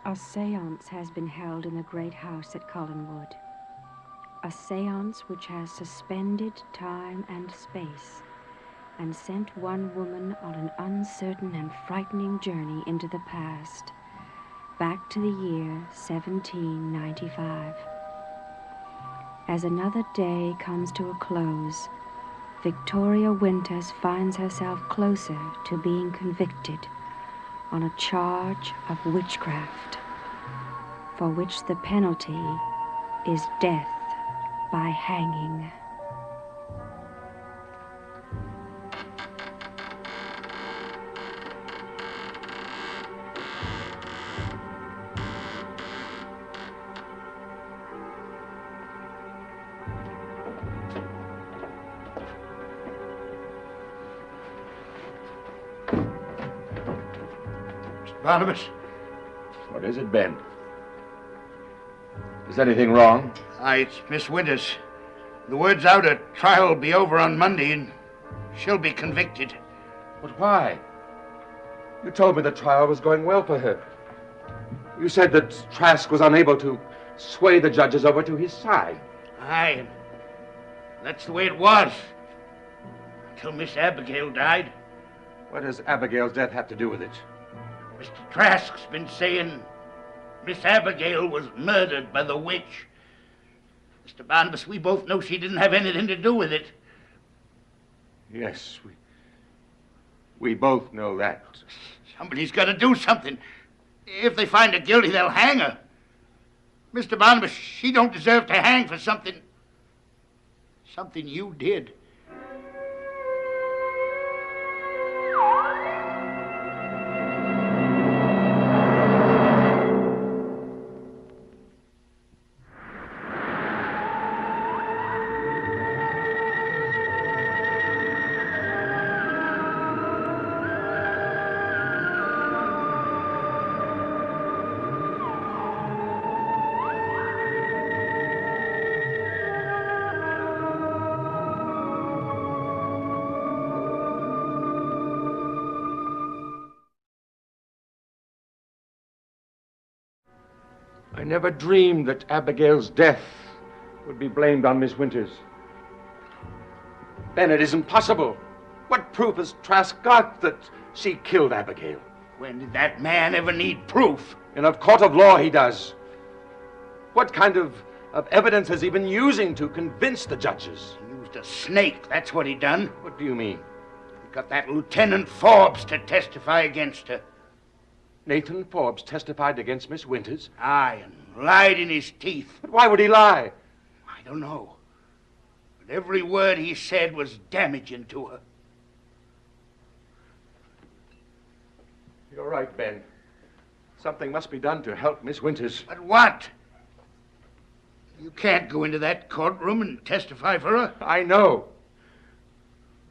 A séance has been held in the great house at Collinwood. A séance which has suspended time and space and sent one woman on an uncertain and frightening journey into the past, back to the year 1795. As another day comes to a close, Victoria Winters finds herself closer to being convicted on a charge of witchcraft, for which the penalty is death by hanging. Barnabas. What is it, Ben? Is anything wrong? Aye, it's Miss Winters. The word's out, her trial will be over on Monday, and she'll be convicted. But why? You told me the trial was going well for her. You said that Trask was unable to sway the judges over to his side. Aye, that's the way it was. Until Miss Abigail died. What does Abigail's death have to do with it? Mr. Trask's been saying Miss Abigail was murdered by the witch. Mr. Barnabas, we both know she didn't have anything to do with it. Yes, we both know that. Somebody's got to do something. If they find her guilty, they'll hang her. Mr. Barnabas, she don't deserve to hang for something you did. I never dreamed that Abigail's death would be blamed on Miss Winters. Ben, it isn't possible. What proof has Trask got that she killed Abigail? When did that man ever need proof? In a court of law, he does. What kind of evidence has he been using to convince the judges? He used a snake, that's what he done. What do you mean? He got that Lieutenant Forbes to testify against her. Nathan Forbes testified against Miss Winters? Aye, and lied in his teeth. But why would he lie? I don't know. But every word he said was damaging to her. You're right, Ben. Something must be done to help Miss Winters. But what? You can't go into that courtroom and testify for her. I know.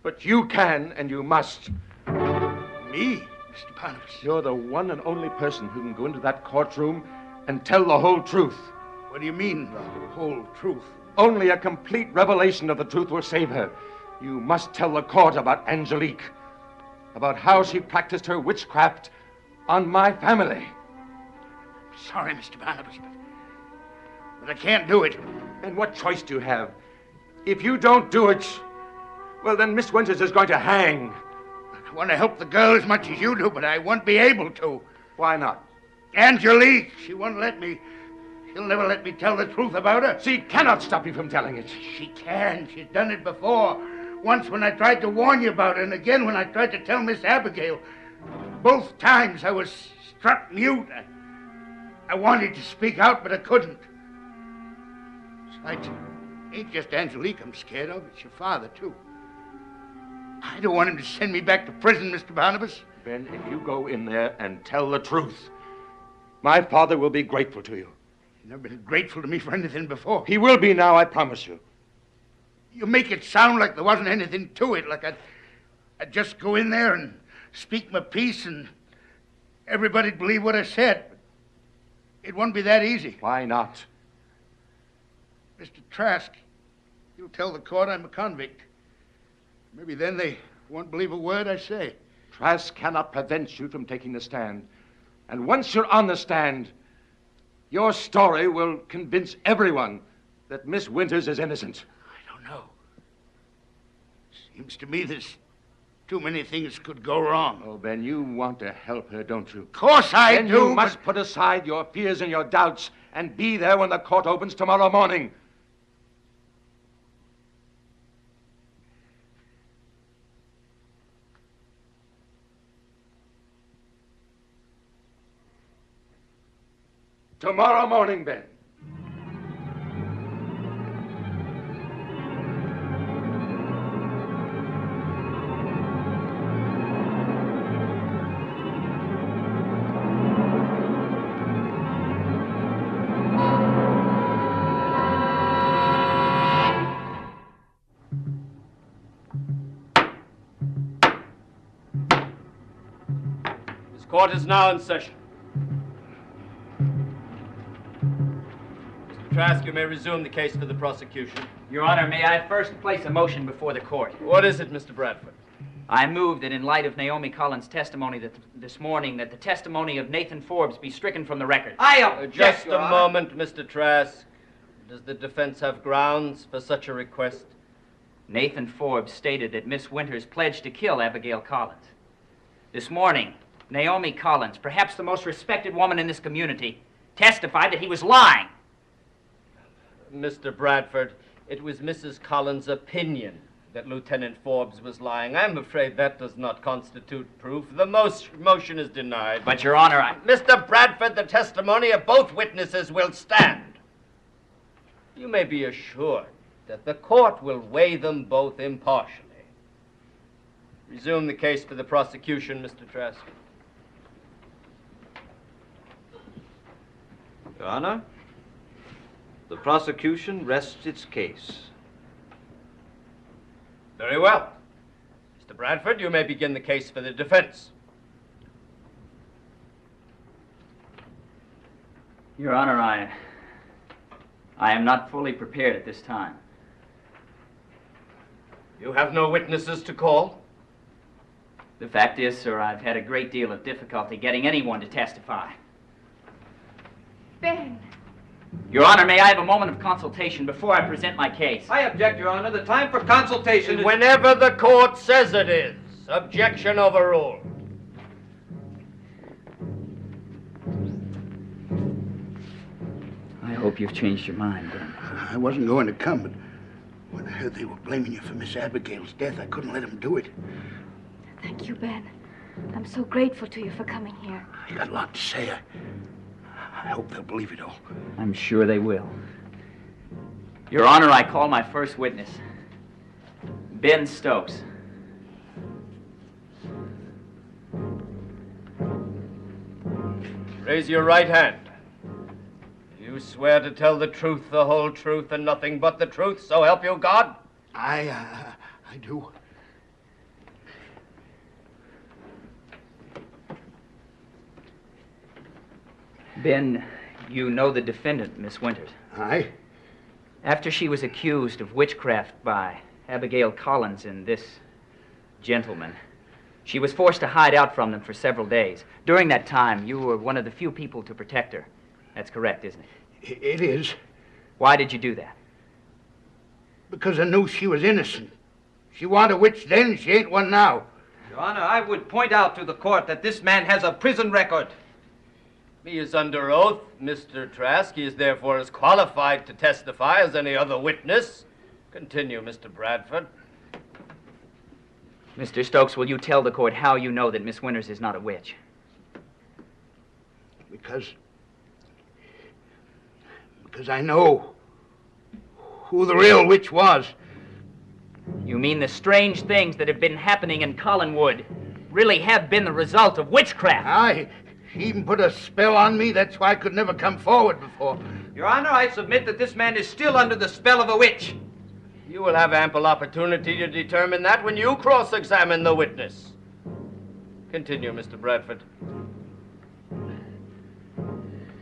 But you can and you must. Me? Mr. Barnabas. You're the one and only person who can go into that courtroom and tell the whole truth. What do you mean, the whole truth? Only a complete revelation of the truth will save her. You must tell the court about Angelique, about how she practiced her witchcraft on my family. Sorry, Mr. Barnabas, but I can't do it. And what choice do you have? If you don't do it, well, then Miss Winters is going to hang. I want to help the girl as much as you do, but I won't be able to. Why not? Angelique, she won't let me. She'll never let me tell the truth about her. She cannot stop you from telling it. She can. She's done it before. Once when I tried to warn you about it, and again when I tried to tell Miss Abigail. Both times I was struck mute. I wanted to speak out, but I couldn't. Besides, it ain't just Angelique I'm scared of. It's your father, too. I don't want him to send me back to prison, Mr. Barnabas. Ben, if you go in there and tell the truth, my father will be grateful to you. He's never been grateful to me for anything before. He will be now, I promise you. You make it sound like there wasn't anything to it, like I'd just go in there and speak my piece and everybody'd believe what I said. But it won't be that easy. Why not? Mr. Trask, you'll tell the court I'm a convict. Maybe then they won't believe a word I say. Trask cannot prevent you from taking the stand. And once you're on the stand, Your story will convince everyone that Miss Winters is innocent. I don't know. Seems to me there's too many things could go wrong. Oh, Ben, you want to help her, don't you? Of course I Then do. You must put aside your fears and your doubts and be there when the court opens tomorrow morning. Tomorrow morning, Ben. This court is now in session. Trask, you may resume the case for the prosecution. Your Honor, may I first place a motion before the court? What is it, Mr. Bradford? I move that in light of Naomi Collins' testimony this morning, that the testimony of Nathan Forbes be stricken from the record. I object, Just Your a Honor. moment, Mr. Trask. Does the defense have grounds for such a request? Nathan Forbes stated that Miss Winters pledged to kill Abigail Collins. This morning, Naomi Collins, perhaps the most respected woman in this community, testified that he was lying. Mr. Bradford, it was Mrs. Collins' opinion that Lieutenant Forbes was lying. I'm afraid that does not constitute proof. The motion is denied. But, Your Honor, Mr. Bradford, the testimony of both witnesses will stand. You may be assured that the court will weigh them both impartially. Resume the case for the prosecution, Mr. Trask. Your Honor, the prosecution rests its case. Very well. Mr. Bradford, you may begin the case for the defense. Your Honor, I am not fully prepared at this time. You have no witnesses to call? The fact is, sir, I've had a great deal of difficulty getting anyone to testify. Ben. Your Honor, may I have a moment of consultation before I present my case? I object, Your Honor. The time for consultation is... Whenever the court says it is. Objection overruled. I hope you've changed your mind, Ben. I wasn't going to come, but when I heard they were blaming you for Miss Abigail's death, I couldn't let them do it. Thank you, Ben. I'm so grateful to you for coming here. I got a lot to say. I hope they'll believe it all. I'm sure they will. Your Honor, I call my first witness, Ben Stokes. Raise your right hand. You swear to tell the truth, the whole truth, and nothing but the truth, so help you God? I do. Ben, you know the defendant, Miss Winters. Aye? After she was accused of witchcraft by Abigail Collins and this gentleman, she was forced to hide out from them for several days. During that time, you were one of the few people to protect her. That's correct, isn't it? It is. Why did you do that? Because I knew she was innocent. She wasn't a witch then, she ain't one now. Your Honor, I would point out to the court that this man has a prison record. He is under oath, Mr. Trask. He is therefore as qualified to testify as any other witness. Continue, Mr. Bradford. Mr. Stokes, will you tell the court how you know that Miss Winters is not a witch? Because I know who the real witch was. You mean the strange things that have been happening in Collinwood really have been the result of witchcraft? Aye. She even put a spell on me. That's why I could never come forward before. Your Honor, I submit that this man is still under the spell of a witch. You will have ample opportunity to determine that when you cross-examine the witness. Continue, Mr. Bradford.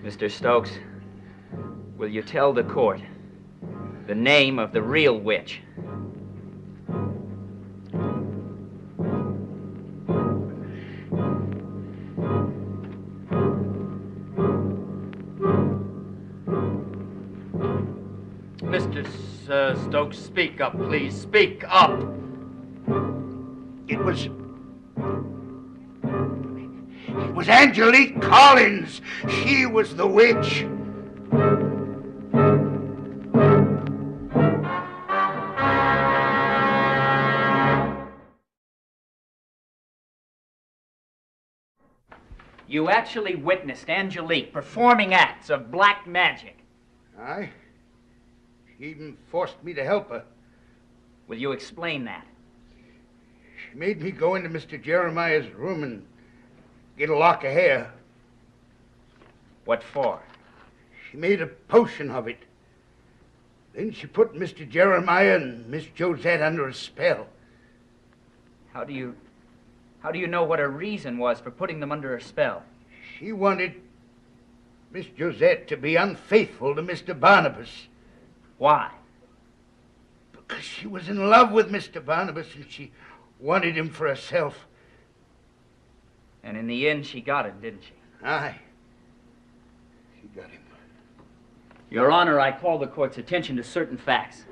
Mr. Stokes, will you tell the court the name of the real witch? Mr. Stokes, speak up, please. Speak up. It was Angelique Collins. She was the witch. You actually witnessed Angelique performing acts of black magic. Aye. She even forced me to help her. Will you explain that? She made me go into Mr. Jeremiah's room and get a lock of hair. What for? She made a potion of it. Then she put Mr. Jeremiah and Miss Josette under a spell. How do you know what her reason was for putting them under a spell? She wanted Miss Josette to be unfaithful to Mr. Barnabas. Why? Because she was in love with Mr. Barnabas and she wanted him for herself. And in the end, she got him, didn't she? Aye. She got him. Your Honor, I call the court's attention to certain facts.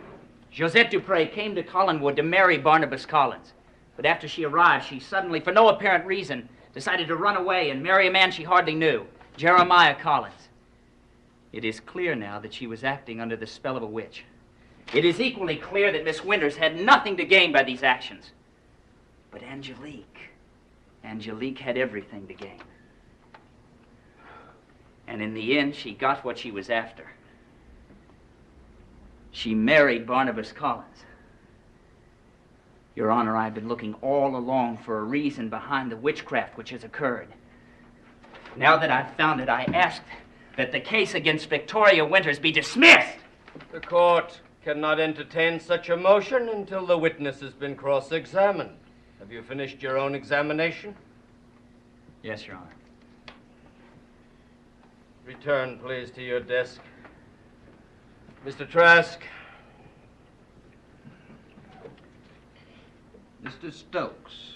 Josette Dupre came to Collinwood to marry Barnabas Collins. But after she arrived, she suddenly, for no apparent reason, decided to run away and marry a man she hardly knew, Jeremiah Collins. It is clear now that she was acting under the spell of a witch. It is equally clear that Miss Winters had nothing to gain by these actions. But Angelique had everything to gain. And in the end, she got what she was after. She married Barnabas Collins. Your Honor, I've been looking all along for a reason behind the witchcraft which has occurred. Now that I've found it, I ask that the case against Victoria Winters be dismissed. The court cannot entertain such a motion until the witness has been cross-examined. Have you finished your own examination? Yes, Your Honor. Return, please, to your desk. Mr. Trask. Mr. Stokes,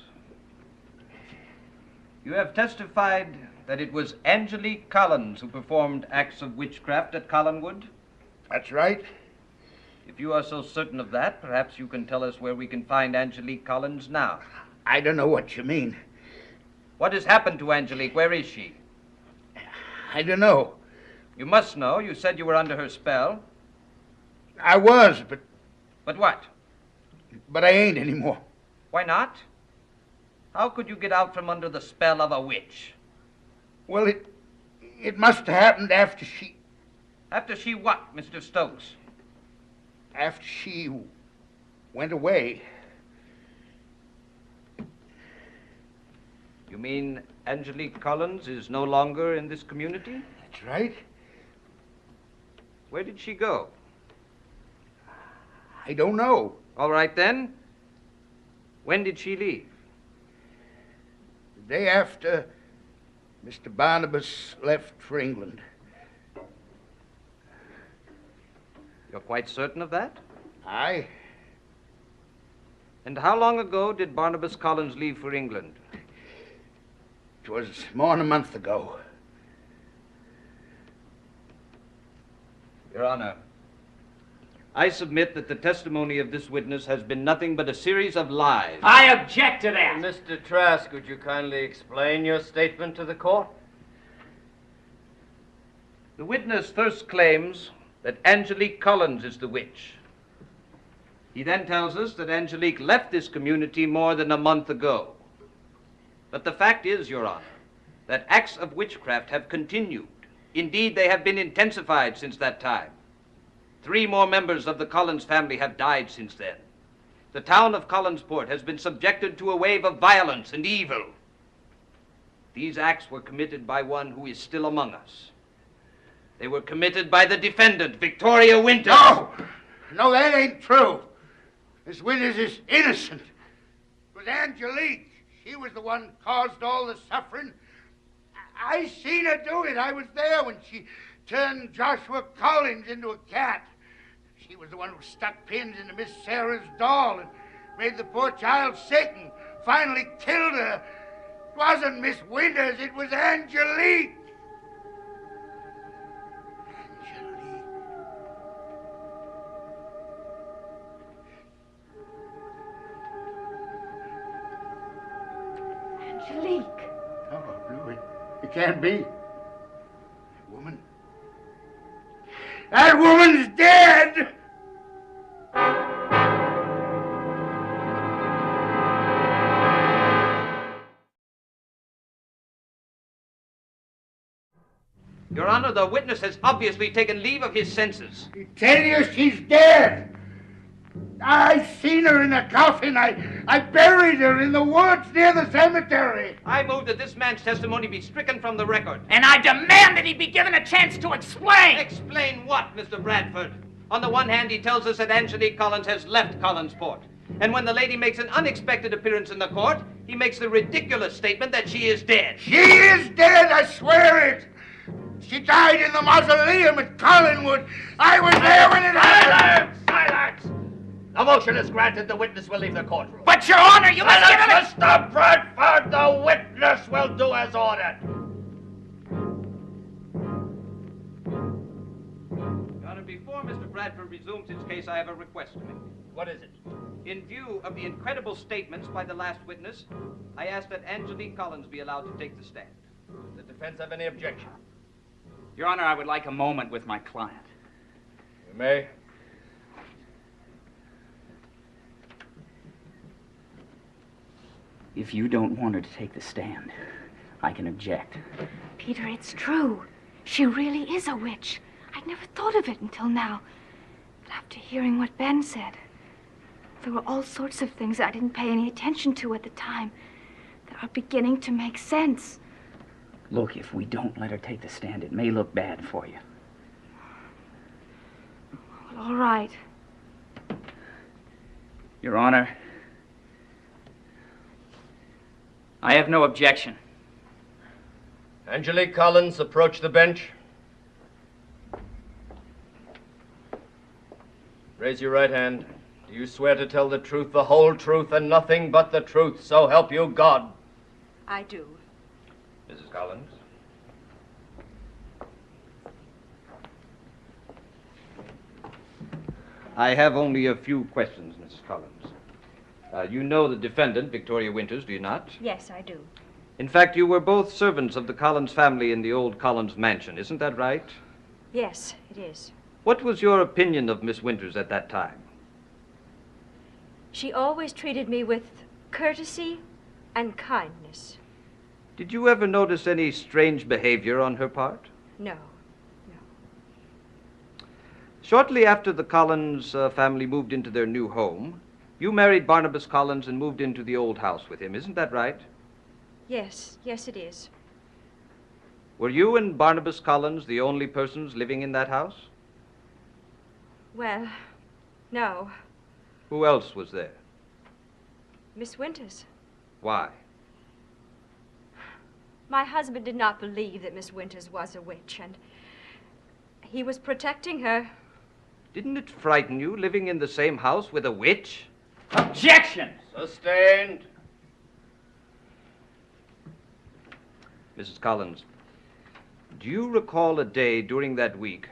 you have testified that it was Angelique Collins who performed acts of witchcraft at Collinwood? That's right. If you are so certain of that, perhaps you can tell us where we can find Angelique Collins now. I don't know what you mean. What has happened to Angelique? Where is she? I don't know. You must know. You said you were under her spell. I was, but... But what? But I ain't anymore. Why not? How could you get out from under the spell of a witch? Well, it must have happened after she... After she what, Mr. Stokes? After she went away. You mean Angelique Collins is no longer in this community? That's right. Where did she go? I don't know. All right, then. When did she leave? The day after Mr. Barnabas left for England. You're quite certain of that? Aye. And how long ago did Barnabas Collins leave for England? It was more than a month ago. Your Honor, I submit that the testimony of this witness has been nothing but a series of lies. I object to that. Mr. Trask, would you kindly explain your statement to the court? The witness first claims that Angelique Collins is the witch. He then tells us that Angelique left this community more than a month ago. But the fact is, Your Honor, that acts of witchcraft have continued. Indeed, they have been intensified since that time. 3 more members of the Collins family have died since then. The town of Collinsport has been subjected to a wave of violence and evil. These acts were committed by one who is still among us. They were committed by the defendant, Victoria Winters. No! No, that ain't true. Miss Winters is innocent. It was Angelique. She was the one who caused all the suffering. I seen her do it. I was there when she turned Joshua Collins into a cat. She was the one who stuck pins into Miss Sarah's doll and made the poor child sick and finally killed her. It wasn't Miss Winters, it was Angelique. Angelique. Oh, no, it can't be. That woman. That woman's dead! Your Honor, the witness has obviously taken leave of his senses. I tell you, she's dead. I seen her in the coffin. I buried her in the woods near the cemetery. I move that this man's testimony be stricken from the record. And I demand that he be given a chance to explain! Explain what, Mr. Bradford? On the one hand, he tells us that Angelique Collins has left Collinsport. And when the lady makes an unexpected appearance in the court, he makes the ridiculous statement that she is dead. She is dead, I swear it. She died in the mausoleum at Collinwood. I was there when it happened. Silence! The motion is granted. The witness will leave the courtroom. But, Your Honor, you must give him a... Mr. Bradford, the witness will do as ordered. Your Honor, before Mr. Bradford resumes his case, I have a request to make. What is it? In view of the incredible statements by the last witness, I ask that Angelique Collins be allowed to take the stand. Does the defense have any objection? Your Honor, I would like a moment with my client. You may. If you don't want her to take the stand, I can object. Peter, it's true. She really is a witch. I'd never thought of it until now. But after hearing what Ben said, there were all sorts of things I didn't pay any attention to at the time that are beginning to make sense. Look, if we don't let her take the stand, it may look bad for you. Well, all right. Your Honor, I have no objection. Angelique Collins, approach the bench. Raise your right hand. Do you swear to tell the truth, the whole truth, and nothing but the truth, so help you God? I do. Mrs. Collins. I have only a few questions, Mrs. Collins. You know the defendant, Victoria Winters, do you not? Yes, I do. In fact, you were both servants of the Collins family in the old Collins mansion, isn't that right? Yes, it is. What was your opinion of Miss Winters at that time? She always treated me with courtesy and kindness. Did you ever notice any strange behavior on her part? No. Shortly after the Collins family moved into their new home, you married Barnabas Collins and moved into the old house with him, isn't that right? Yes, it is. Were you and Barnabas Collins the only persons living in that house? Well, no. Who else was there? Miss Winters. Why? My husband did not believe that Miss Winters was a witch, and he was protecting her. Didn't it frighten you living in the same house with a witch? Objection! Sustained. Mrs. Collins, do you recall a day during that week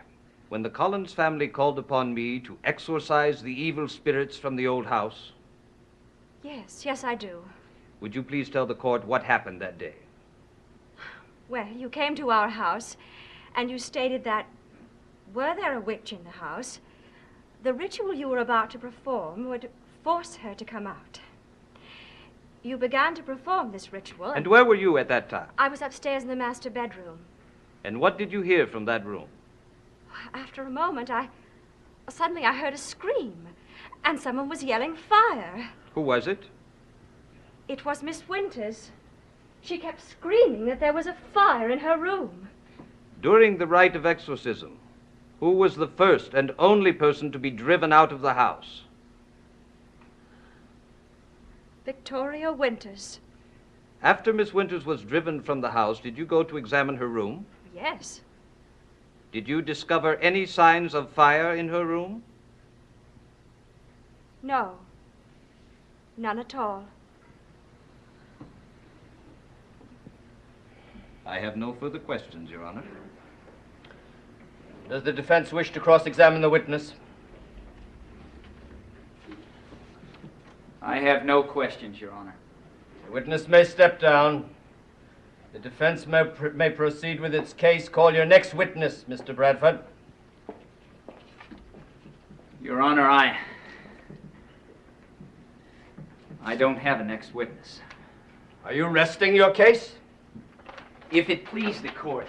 when the Collins family called upon me to exorcise the evil spirits from the old house? Yes, I do. Would you please tell the court what happened that day? Well, you came to our house, and you stated that, were there a witch in the house, the ritual you were about to perform would force her to come out. You began to perform this ritual. And where were you at that time? I was upstairs in the master bedroom. And what did you hear from that room? After a moment, suddenly I heard a scream, and someone was yelling fire. Who was it? It was Miss Winters. She kept screaming that there was a fire in her room. During the rite of exorcism, who was the first and only person to be driven out of the house? Victoria Winters. After Miss Winters was driven from the house, did you go to examine her room? Yes. Did you discover any signs of fire in her room? No. None at all. I have no further questions, Your Honor. Does the defense wish to cross-examine the witness? I have no questions, Your Honor. The witness may step down. The defense may proceed with its case. Call your next witness, Mr. Bradford. Your Honor, I don't have a next witness. Are you resting your case? If it please the court,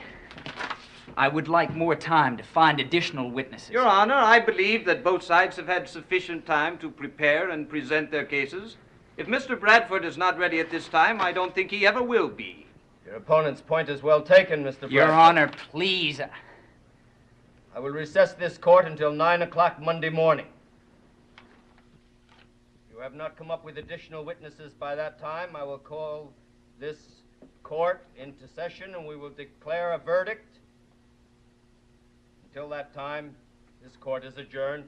I would like more time to find additional witnesses. Your Honor, I believe that both sides have had sufficient time to prepare and present their cases. If Mr. Bradford is not ready at this time, I don't think he ever will be. Your opponent's point is well taken, Mr. Bradford. Your Honor, please. I will recess this court until 9 o'clock Monday morning. If you have not come up with additional witnesses by that time, I will call this court into session and we will declare a verdict. Until that time, this court is adjourned.